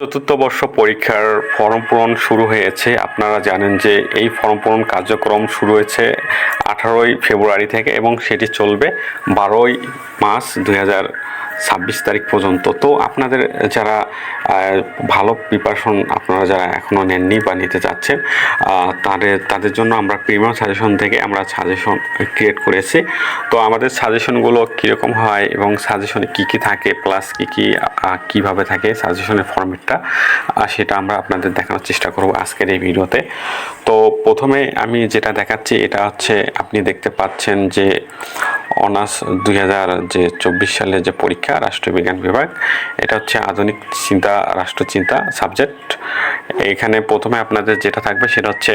চতুর্থ বর্ষ পরীক্ষার ফর্ম পূরণ শুরু হয়েছে। আপনারা জানেন যে এই ফর্ম পূরণ কার্যক্রম শুরু হয়েছে 18ই ফেব্রুয়ারি থেকে এবং সেটি চলবে 12ই মার্চ 2026 তারিখ পর্যন্ত। তো আপনাদের যারা ভালো প্রিপারেশন আপনারা যারা এখনও নেননি বা নিতে চাচ্ছেন তাদের জন্য আমরা প্রিমিয়াম সাজেশন থেকে আমরা সাজেশন ক্রিয়েট করেছি। তো আমাদের সাজেশনগুলো কীরকম হয় এবং সাজেশনে কী কী থাকে প্লাস কীভাবে থাকে সাজেশনের ফরম্যাটটা সেটা আমরা আপনাদের দেখানোর চেষ্টা করব আজকের এই ভিডিওতে। তো প্রথমে আমি যেটা দেখাচ্ছি এটা হচ্ছে আপনি দেখতে পাচ্ছেন যে অনার্স 2024 সালে যে পরীক্ষা রাষ্ট্রবিজ্ঞান বিভাগ, এটা হচ্ছে আধুনিক চিন্তা রাষ্ট্রচিন্তা সাবজেক্ট। এখানে প্রথমে আপনাদের যেটা থাকবে সেটা হচ্ছে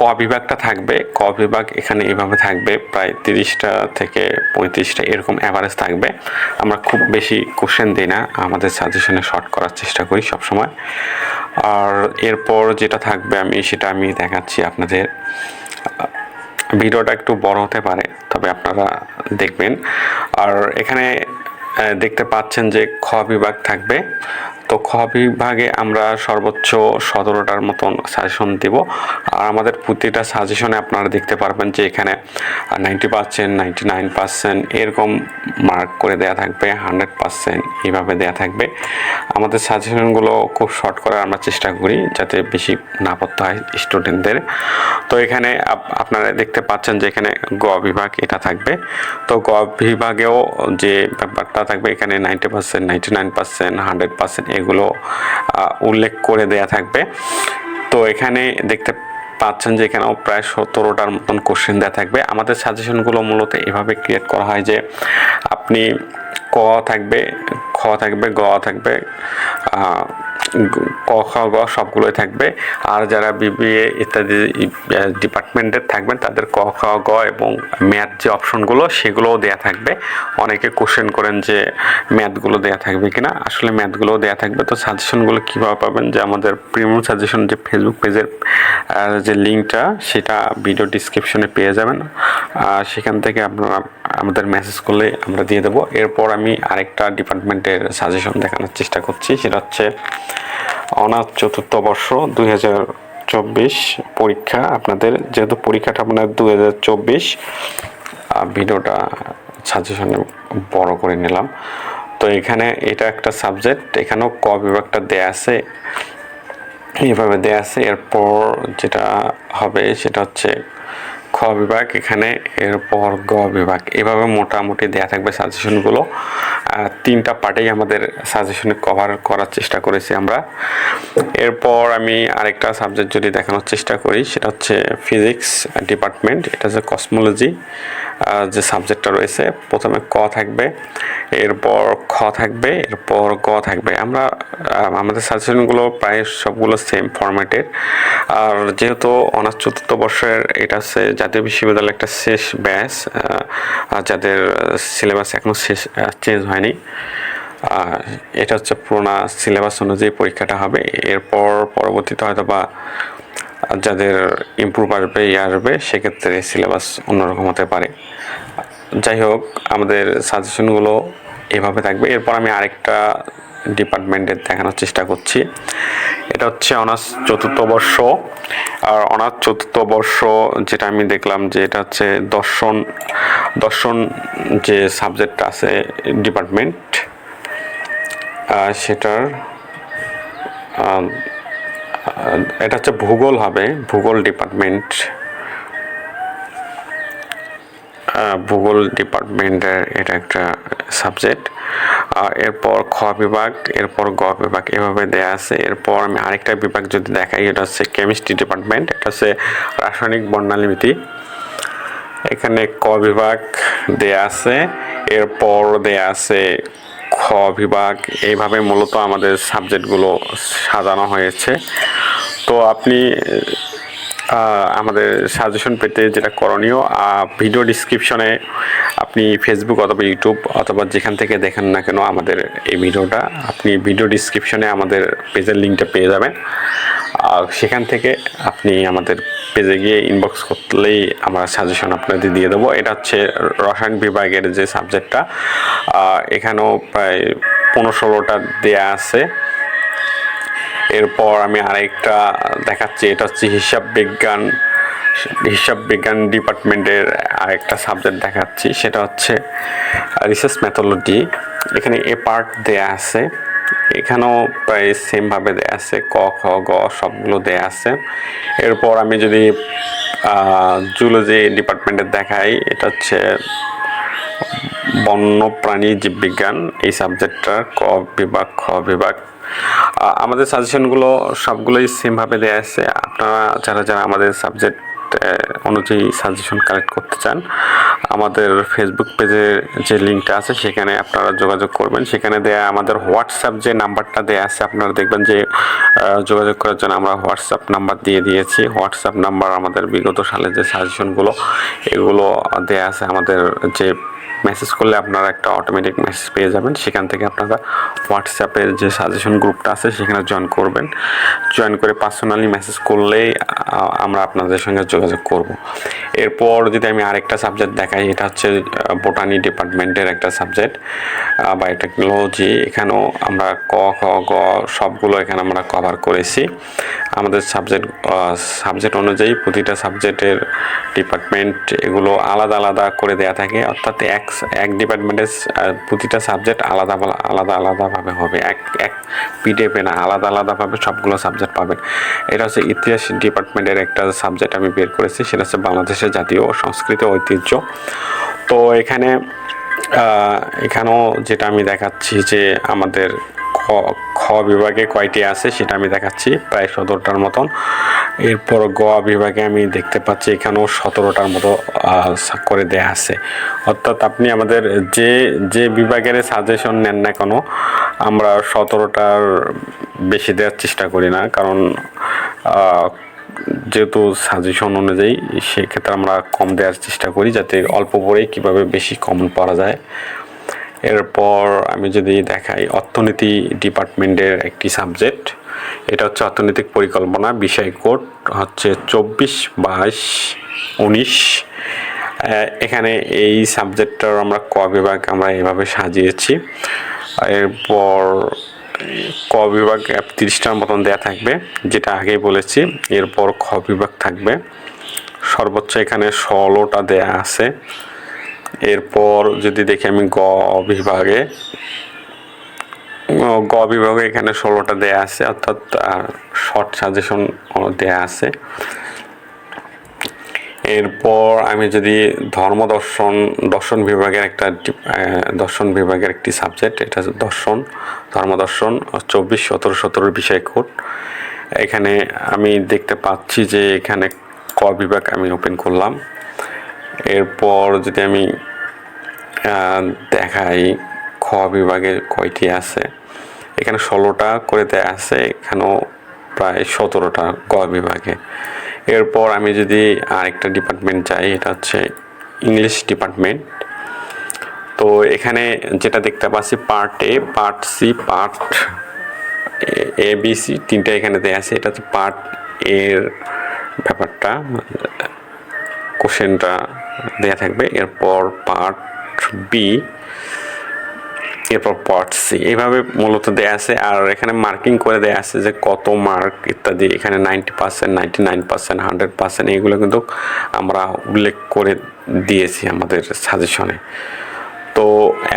ক বিভাগটা থাকবে। ক বিভাগ এখানে এভাবে থাকবে, প্রায় 30টা থেকে 35টা এরকম অ্যাভারেজ থাকবে। আমরা খুব বেশি কোশ্চেন দিই না, আমাদের সাজেশনে শর্ট করার চেষ্টা করি সবসময়। আর এরপর যেটা থাকবে সেটা আমি দেখাচ্ছি আপনাদের। ভিডিওটা একটু বড় হতে পারে, তবে আপনারা দেখবেন। আর এখানে দেখতে পাচ্ছেন যে খ বিভাগ থাকবে। তো খ বিভাগে আমরা সর্বোচ্চ 17টার মতন সাজেশন দিব। আর আমাদের প্রতিটা সাজেশনে আপনারা দেখতে পারবেন যে এখানে 90%, 99% এরকম মার্ক করে দেয়া থাকবে, 100% এইভাবে দেয়া থাকবে। আমাদের সাজেশনগুলো খুব শর্ট করার আমরা চেষ্টা করি যাতে বেশি না পড়তে হয় স্টুডেন্টদের। তো এখানে আপনারা দেখতে পাচ্ছেন যে এখানে গ বিভাগ এটা থাকবে। তো গ বিভাগেও যে ব্যাপারটা থাকবে এখানে 90%, 99%, 100% এগুলো উল্লেখ করে দেয়া থাকবে। তো এখানে দেখতে পাচ্ছেন যে এখানেও প্রায় 17টার মতন কোশ্চেন দেওয়া থাকবে। আমাদের সাজেশনগুলো মূলত এভাবে ক্রিয়েট করা হয় যে আপনি ক থাকবে, খ থাকবে, গ থাকবে, ক খ গ সবগুলোই থাকবে। আর যারা বিবিএ ইত্যাদি ডিপার্টমেন্টের থাকবেন তাদের ক খ গ এবং ম্যাথ যে অপশনগুলো সেগুলোও দেয়া থাকবে। অনেকে কোশ্চেন করেন যে ম্যাথগুলো দেয়া থাকবে কিনা, আসলে ম্যাথগুলোও দেয়া থাকবে। তো সাজেশনগুলো কীভাবে পাবেন, যে আমাদের প্রিমিয়াম সাজেশন যে ফেসবুক পেজের যে লিঙ্কটা সেটা ভিডিও ডিসক্রিপশনে পেয়ে যাবেন। সেখান থেকে আপনারা আমাদের মেসেজ করলে আমরা দিয়ে দেবো। এরপর আমি আরেকটা ডিপার্টমেন্টের সাজেশন দেখানোর চেষ্টা করছি, সেটা হচ্ছে অনার্স চতুর্থ বর্ষ 2024 পরীক্ষা। আপনাদের যেহেতু পরীক্ষাটা আপনার 2024, ভিডিওটা সাজেশনে বড় করে নিলাম। তো এখানে এটা একটা সাবজেক্ট, এখানেও ক বিভাগটা দেয়া আছে, এইভাবে দেয়া আছে। এরপর যেটা হবে সেটা হচ্ছে খ বিভাগ এখানে, এরপর গ বিভাগ, এভাবে মোটামুটি দেয়া থাকবে সাজেশনগুলো। 3টা পার্টেই আমাদের সাজেশনে কভার করার চেষ্টা করেছি আমরা। এরপর আমি আরেকটা সাবজেক্ট যদি দেখানোর চেষ্টা করি সেটা হচ্ছে ফিজিক্স ডিপার্টমেন্ট। এটা হচ্ছে কসমোলজি যে সাবজেক্টটা রয়েছে। প্রথমে ক থাকবে, এরপর খ থাকবে, এরপর গ থাকবে। আমাদের সাজেশনগুলো প্রায় সবগুলো সেম ফরম্যাটের। আর যেহেতু অনার্স চতুর্থ বর্ষের এটা হচ্ছে জাতীয় বিশ্ববিদ্যালয়ের একটা শেষ ব্যাচ, যাদের সিলেবাস এখনও চেঞ্জ হয়নি, এটা হচ্ছে পুরোনো সিলেবাস অনুযায়ী পরীক্ষাটা হবে। এরপর পরবর্তীতে হয়তো বা যাদের ইমপ্রুভ আসবে সেক্ষেত্রে সিলেবাস অন্যরকম হতে পারে। যাই হোক, আমাদের সাজেশনগুলো এভাবে থাকবে। এরপর আমি আরেকটা ডিপার্টমেন্টের দেখানোর চেষ্টা করছি, এটা হচ্ছে অনার্স চতুর্থ বর্ষ। আর অনার্স চতুর্থ বর্ষ যেটা আমি দেখলাম যে এটা হচ্ছে দর্শন যে সাবজেক্ট আছে ডিপার্টমেন্ট, সেটার এটা হচ্ছে ভূগোল হবে, ভূগোল ডিপার্টমেন্ট, ভূগোল ডিপার্টমেন্টের এটা একটা সাবজেক্ট। এরপর খ বিভাগ, এরপর গ বিভাগ এভাবে দেয়া আছে। এরপর আমি আরেকটা বিভাগ যদি দেখাই, এটা হচ্ছে কেমিস্ট্রি ডিপার্টমেন্ট, এটা হচ্ছে রাসায়নিক বর্ণালীমিতি। এখানে ক বিভাগ দেয়া আছে, এরপর দেয়া আছে খ বিভাগ। এইভাবে মূলত আমাদের সাবজেক্টগুলো সাজানো হয়েছে। তো আপনি আমাদের সাজেশন পেতে যেটা করণীয়, ভিডিও ডিসক্রিপশনে আপনি ফেসবুক অথবা ইউটিউব অথবা যেখান থেকে দেখেন না কেন আমাদের এই ভিডিওটা, আপনি ভিডিও ডিসক্রিপশনে আমাদের পেজের লিঙ্কটা পেয়ে যাবেন। সেখান থেকে আপনি আমাদের পেজে গিয়ে ইনবক্স করলেই আমরা সাজেশন আপনাদের দিয়ে দেবো। এটা হচ্ছে রসায়ন বিভাগের যে সাবজেক্টটা, এখানেও প্রায় 15-16টা দেয়া আছে। এরপর আমি আরেকটা দেখাচ্ছি, এটা হচ্ছে হিসাব বিজ্ঞান ডিপার্টমেন্টের আরেকটা সাবজেক্ট দেখাচ্ছি, সেটা হচ্ছে রিসার্চ মেথোলজি। এখানে এ পার্ট দেয়া আছে, এখানেও প্রায় সেমভাবে দেয়া আছে, ক খ গ সবগুলো দেয়া আছে। এরপর আমি যদি জুলজি ডিপার্টমেন্টের দেখাই, এটা হচ্ছে বন্যপ্রাণী জীববিজ্ঞান, এই সাবজেক্টটা ক বিভাগ খ বিভাগ। আমাদের সাজেশনগুলো সবগুলোই সেমভাবে দেওয়া আছে। আপনারা যারা যারা আমাদের সাবজেক্ট অনুযায়ী সাজেশন কালেক্ট করতে চান, আমাদের ফেসবুক পেজে যে লিঙ্কটা আছে সেখানে আপনারা যোগাযোগ করবেন। সেখানে দেয়া আমাদের হোয়াটসঅ্যাপ যে নাম্বারটা দেয়া আছে, আপনারা দেখবেন যে যোগাযোগ করার জন্য আমরা হোয়াটসঅ্যাপ নাম্বার দিয়ে দিয়েছি। হোয়াটসঅ্যাপ নাম্বার আমাদের বিগত সালে যে সাজেশনগুলো এগুলো দেয়া আছে, আমাদের যে মেসেজ করলে আপনারা একটা অটোমেটিক মেসেজ পেয়ে যাবেন। সেখান থেকে আপনারা হোয়াটসঅ্যাপের যে সাজেশন গ্রুপটা আছে সেখানে জয়েন করবেন। জয়েন করে পার্সোনালি মেসেজ করলেই আমরা আপনাদের সঙ্গে যোগাযোগ করব। এরপর যদি আমি আরেকটা সাবজেক্ট দেখাই, এটা হচ্ছে বোটানি ডিপার্টমেন্টের একটা সাবজেক্ট, বায়োটেকনোলজি। এখানেও আমরা ক খ গ সবগুলো এখানে আমরা কভার করেছি। আমাদের সাবজেক্ট অনুযায়ী প্রতিটা সাবজেক্টের ডিপার্টমেন্ট এগুলো আলাদা আলাদা করে দেয়া থাকে, অর্থাৎ এক ডিপার্টমেন্টের প্রতিটা সাবজেক্ট আলাদাভাবে হবে, এক পিডিএফে না, আলাদাভাবে সবগুলো সাবজেক্ট পাবেন। এটা হচ্ছে ইতিহাস ডিপার্টমেন্টের একটা সাবজেক্ট আমি বের করেছি, সেটা হচ্ছে বাংলাদেশের জাতীয় সংস্কৃতি ও ঐতিহ্য। তো এখানেও যেটা আমি দেখাচ্ছি যে আমাদের খ বিভাগে কয়টি আছে সেটা আমি দেখাচ্ছি, প্রায় 17টার মতন। এরপর গ বিভাগে আমি দেখতে পাচ্ছি এখানেও 17টার মতো করে দেয়া আছে। অর্থাৎ আপনি আমাদের যে বিভাগের সাজেশন নেন না কেন, আমরা 17টার বেশি দেওয়ার চেষ্টা করি না, কারণ যেহেতু সাজেশন অনুযায়ী সেক্ষেত্রে আমরা কম দেওয়ার চেষ্টা করি, যাতে অল্প পড়েই কীভাবে বেশি কমন পড়া যায়। এরপর আমি যদি দেখাই অর্থনীতি ডিপার্টমেন্টের একটি সাবজেক্ট, এটা হচ্ছে অর্থনৈতিক পরিকল্পনা, বিষয় কোড হচ্ছে 24/22/19। এখানে এই সাবজেক্টটার আমরা ক বিভাগ আমরা এভাবে সাজিয়েছি। এরপর ক বিভাগ 30টার মতন দেয়া থাকবে, যেটা আগেই বলেছি। এরপর খ বিভাগ থাকবে সর্বোচ্চ এখানে 16টা দেয়া আছে। এরপর যদি দেখি আমি গ বিভাগে এখানে 16টা দেয়া আছে, অর্থাৎ শর্ট সাজেশন দেয়া আছে। এরপর আমি যদি দর্শন বিভাগের একটি সাবজেক্ট, এটা ধর্মদর্শন 24/17/17 বিষয় কোড। এখানে আমি দেখতে পাচ্ছি যে এখানে ক বিভাগ আমি ওপেন করলাম। এরপর যদি আমি দেখাই খ বিভাগে কয়টি আছে, এখানে 16টা করে দেয়া আছে, এখানেও প্রায় 17টা ক বিভাগে। এরপর আমি যদি আরেকটা ডিপার্টমেন্ট যাই, এটা হচ্ছে ইংলিশ ডিপার্টমেন্ট। তো এখানে যেটা দেখতে পাচ্ছি part A, part C, part A B C, তিনটা এখানে দেয়া আছে। এটা হচ্ছে পার্ট এর ব্যাপারটা, কোশ্চেনটা দেয়া থাকবে। এরপর পার্ট বি, এরপর পার্ট সি, এইভাবে মূলত দেয়া আছে। আর এখানে মার্কিং করে দেয়া আছে যে কত মার্ক ইত্যাদি। এখানে 90%, 99%, 100% এইগুলো কিন্তু আমরা উল্লেখ করে দিয়েছি আমাদের সাজেশনে। তো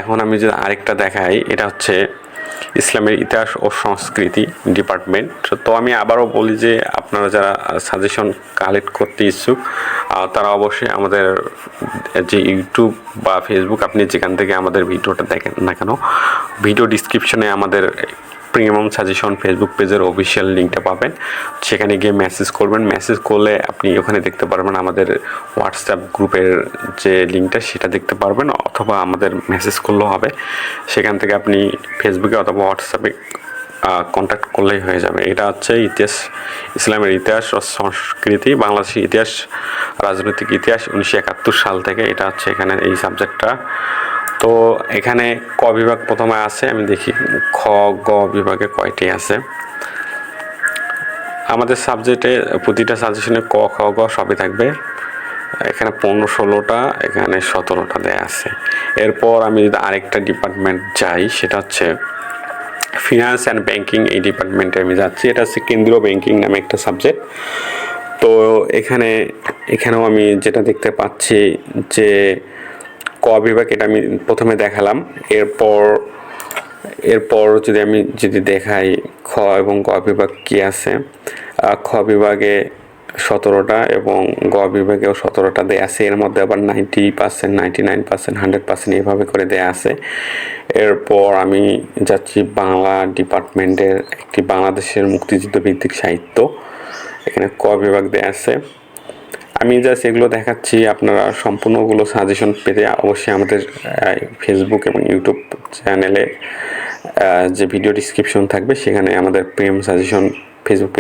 এখন আমি যদি আরেকটা দেখাই, এটা হচ্ছে ইসলামের ইতিহাস ও সংস্কৃতি ডিপার্টমেন্ট। তো আমি আবারও বলি যে আপনারা যারা সাজেশন কালেক্ট করতে ইচ্ছুক তারা অবশ্যই আমাদের যে ইউটিউব বা ফেসবুক, আপনি যেখান থেকে আমাদের ভিডিওটা দেখেন না কেন, ভিডিও ডিসক্রিপশনে আমাদের প্রিমিয়াম সাজেশন ফেসবুক পেজের অফিসিয়াল লিঙ্কটা পাবেন। সেখানে গিয়ে মেসেজ করবেন। মেসেজ করলে আপনি ওখানে দেখতে পারবেন আমাদের হোয়াটসঅ্যাপ গ্রুপের যে লিঙ্কটা, সেটা দেখতে পারবেন, অথবা আমাদের মেসেজ করলেও হবে। সেখান থেকে আপনি ফেসবুকে অথবা হোয়াটসঅ্যাপে কন্ট্যাক্ট করলেই হয়ে যাবে। এটা হচ্ছে ইসলামের ইতিহাস ও সংস্কৃতি, বাংলাদেশের ইতিহাস, রাজনৈতিক ইতিহাস 1971 সাল থেকে। এটা হচ্ছে এখানে এই সাবজেক্টটা। তো এখানে ক বিভাগ প্রথমে আছে, আমি দেখি খ গ বিভাগে কয়টি আছে। আমাদের সাবজেক্টে প্রতিটা সাজেশনে ক খ গ সবই থাকবে। এখানে 15-16টা, এখানে 17টা দেয়া আছে। এরপর আমি যদি আরেকটা ডিপার্টমেন্ট যাই, সেটা হচ্ছে ফিনান্স অ্যান্ড ব্যাংকিং এই ডিপার্টমেন্টে আমি যাচ্ছি। এটা হচ্ছে কেন্দ্রীয় ব্যাংকিং নামে একটা সাবজেক্ট। তো এখানেও আমি যেটা দেখতে পাচ্ছি যে ক বিভাগ, এটা আমি প্রথমে দেখালাম। এরপর যদি দেখাই খ এবং গ বিভাগ কি আছে। খ বিভাগে 17টা এবং গ বিভাগেও 17টা দেয়া আছে। এর মধ্যে আবার 90%, 99%, 100% এভাবে করে দেয়া আছে। এরপর আমি যাচ্ছি বাংলা ডিপার্টমেন্টের একটি বাংলাদেশের মুক্তিযুদ্ধ ভিত্তিক সাহিত্য। এখানে ক বিভাগ দেয়া আছে। আমি জাস্ট এগুলো দেখাচ্ছি, আপনারা সম্পূর্ণগুলো সাজেশন পেতে অবশ্যই আমাদের ফেসবুক এবং ইউটিউব চ্যানেলে যে ভিডিও ডিসক্রিপশন থাকবে সেখানে আমাদের প্রিমিয়াম সাজেশন ফেসবুক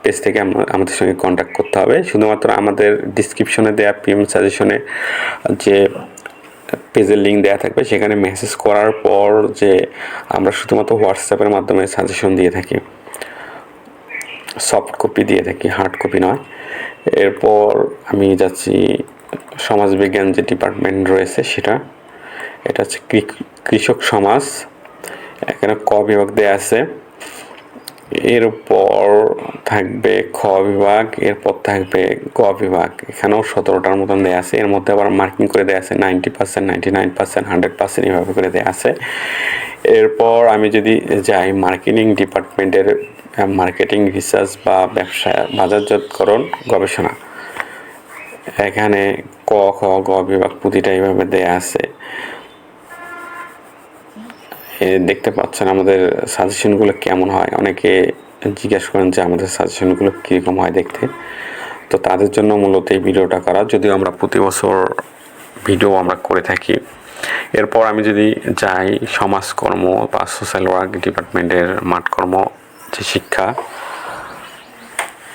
পেজ থেকে আমাদের সঙ্গে কন্ট্যাক্ট করতে হবে। শুধুমাত্র আমাদের ডিসক্রিপশনে দেওয়া প্রিমিয়াম সাজেশনে যে পেজের লিঙ্ক দেওয়া থাকবে সেখানে মেসেজ করার পর যে আমরা শুধুমাত্র হোয়াটসঅ্যাপের মাধ্যমে সাজেশন দিয়ে থাকি, সফট কপি দিয়ে থাকি, হার্ড কপি নয়। এরপর আমি যাচ্ছি সমাজবিজ্ঞান যে ডিপার্টমেন্ট রয়েছে এটা হচ্ছে কৃষক সমাজ। এখানে ক বিভাগ দেয়া আছে। এরপর থাকবে খ বিভাগ, এরপর থাকবে গ বিভাগ। এখানেও 17টার মতন দেয়া আছে। এর মধ্যে আবার মার্কিং করে দেয়া আছে 90%, 99%, 100% এভাবে করে দেয়া আছে। এরপর আমি যদি যাই মার্কেটিং ডিপার্টমেন্টের মার্কেটিং রিসার্চ বা ব্যবসা বাজারজাতকরণ গবেষণা, এখানে ক খ গ বিভাগ প্রতিটা এইভাবে দেয়া আছে। দেখতে পাচ্ছেন আমাদের সাজেশনগুলো কেমন হয়। অনেকে জিজ্ঞেস করেন যে আমাদের সাজেশনগুলো কীরকম হয় দেখতে। তো তাদের জন্য মূলত এই ভিডিওটা করা, যদিও আমরা প্রতি বছর ভিডিও আমরা করে থাকি। এরপর আমি যদি যাই সমাজকর্ম বা সোশ্যাল ওয়ার্ক ডিপার্টমেন্টের মাঠকর্ম যে শিক্ষা,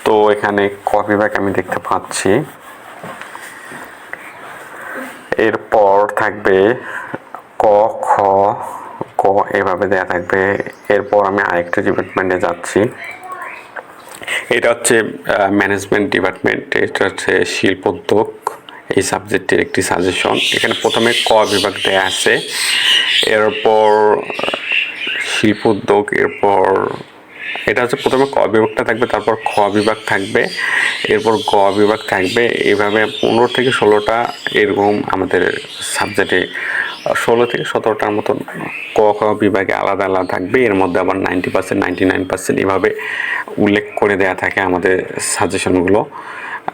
তো এখানে ক বিভাগ আমি দেখতে পাচ্ছি। এরপর থাকবে ক খ ক এভাবে দেয়া থাকবে। এরপর আমি আরেকটা ডিপার্টমেন্টে যাচ্ছি। এটা হচ্ছে ম্যানেজমেন্ট ডিপার্টমেন্ট। এটা হচ্ছে শিল্পোদ্যোগ এই সাবজেক্টের একটি সাজেশন। এখানে প্রথমে ক বিভাগ দেয়া আছে, এরপর শিল্পোদ্যোগ, এরপর এটা হচ্ছে প্রথমে ক বিভাগটা থাকবে, তারপর খ বিভাগ থাকবে, এরপর গ বিভাগ থাকবে। এইভাবে 15 থেকে 16টা এরকম আমাদের সাবজেক্টে 16 থেকে 17টার মতন ক খ বিভাগে আলাদা আলাদা থাকবে। এর মধ্যে আবার 90%, 99% এভাবে উল্লেখ করে দেয়া থাকে আমাদের সাজেশনগুলো।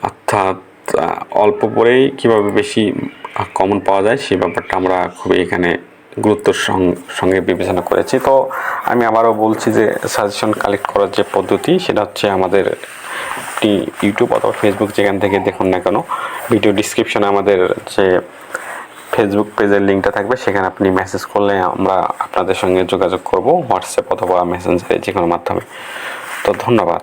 অর্থাৎ অল্প পড়েই কীভাবে বেশি কমন পাওয়া যায় সেই ব্যাপারটা আমরা খুবই এখানে গুরুত্বর সঙ্গে বিবেচনা করেছি। তো আমি আবারও বলছি যে সাজেশন কালেক্ট করার যে পদ্ধতি সেটা হচ্ছে আমাদের ইউটিউব অথবা ফেসবুক যেখান থেকে দেখুন না কেন, ভিডিও ডিসক্রিপশনে আমাদের যে ফেসবুক পেজের লিঙ্কটা থাকবে, সেখানে আপনি মেসেজ করলে আমরা আপনাদের সঙ্গে যোগাযোগ করব হোয়াটসঅ্যাপ অথবা মেসেঞ্জারে যে কোনো মাধ্যমে। তো ধন্যবাদ।